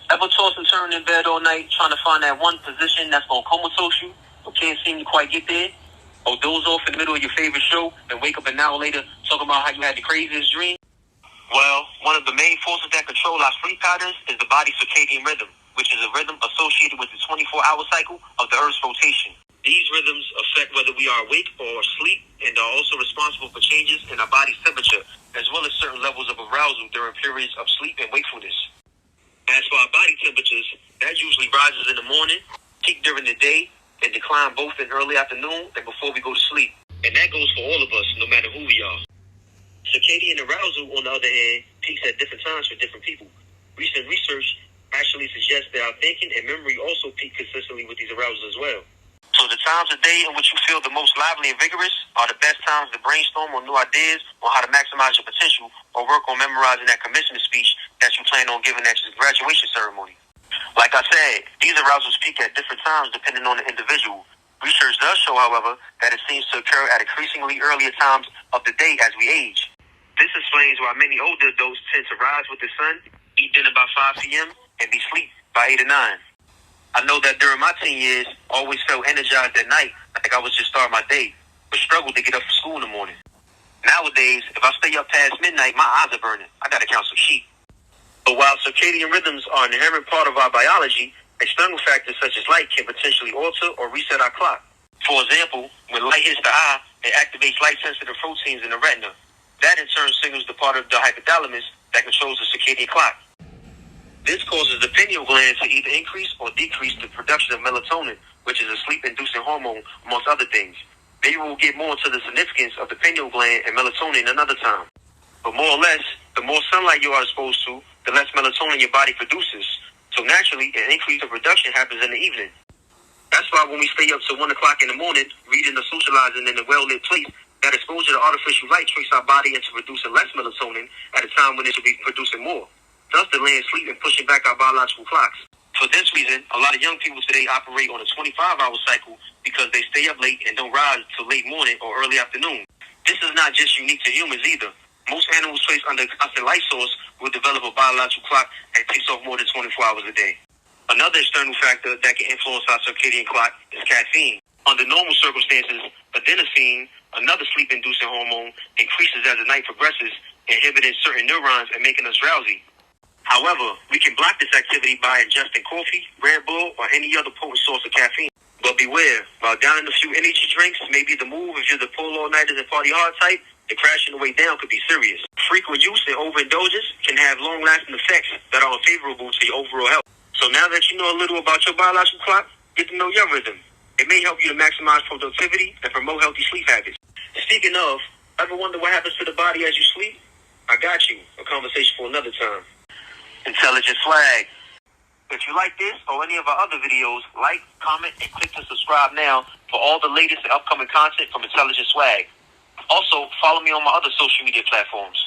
Ever toss and turn in bed all night trying to find that one position that's gonna comatose you, but can't seem to quite get there? Or doze off in the middle of your favorite show and wake up an hour later talking about how you had the craziest dream? Well, one of the main forces that control our sleep patterns is the body's circadian rhythm, which is a rhythm associated with the 24-hour cycle of the Earth's rotation. These rhythms affect whether we are awake or asleep and are also responsible for changes in our body's temperature, as well as certain levels of arousal during periods of sleep and wakefulness. As for our body temperatures, that usually rises in the morning, peak during the day, and decline both in early afternoon and before we go to sleep. And that goes for all of us, no matter who we are. Circadian arousal, on the other hand, peaks at different times for different people. Recent research actually suggests that our thinking and memory also peak consistently with these arousals as well. So the times of day in which you feel the most lively and vigorous are the best times to brainstorm on new ideas on how to maximize your potential or work on memorizing that commencement speech that you plan on giving at your graduation ceremony. Like I said, these arousals peak at different times depending on the individual. Research does show, however, that it seems to occur at increasingly earlier times of the day as we age. This explains why many older adults tend to rise with the sun, eat dinner by 5 p.m., and be asleep by 8 or 9. I know that during my teen years, I always felt energized at night, like I was just starting my day, but struggled to get up for school in the morning. Nowadays, if I stay up past midnight, my eyes are burning. I gotta count some sheep. But while circadian rhythms are an inherent part of our biology, external factors such as light can potentially alter or reset our clock. For example, when light hits the eye, it activates light-sensitive proteins in the retina. That in turn signals the part of the hypothalamus that controls the circadian clock. This causes the pineal gland to either increase or decrease the production of melatonin, which is a sleep-inducing hormone, amongst other things. Maybe we'll get more into the significance of the pineal gland and melatonin another time. But more or less, the more sunlight you are exposed to, the less melatonin your body produces. So naturally, an increase in production happens in the evening. That's why when we stay up till 1 o'clock in the morning, reading or socializing in a well-lit place, that exposure to artificial light tricks our body into producing less melatonin at a time when it should be producing more, thus delaying sleep and pushing back our biological clocks. For this reason, a lot of young people today operate on a 25-hour cycle because they stay up late and don't rise till late morning or early afternoon. This is not just unique to humans either. Most animals placed under a constant light source will develop a biological clock that takes off more than 24 hours a day. Another external factor that can influence our circadian clock is caffeine. Under normal circumstances, adenosine, another sleep-inducing hormone, increases as the night progresses, inhibiting certain neurons and making us drowsy. However, we can block this activity by ingesting coffee, Red Bull, or any other potent source of caffeine. But beware, while downing a few energy drinks may be the move if you're the pull all-nighters and party hard type, the crashing the way down could be serious. Frequent use and overindulgence can have long-lasting effects that are unfavorable to your overall health. So now that you know a little about your biological clock, get to know your rhythm. It may help you to maximize productivity and promote healthy sleep habits. Speaking of, ever wonder what happens to the body as you sleep? I got you. A conversation for another time. Intelligent Swag. If you like this or any of our other videos, like, comment, and click to subscribe now for all the latest and upcoming content from Intelligent Swag. Also, follow me on my other social media platforms.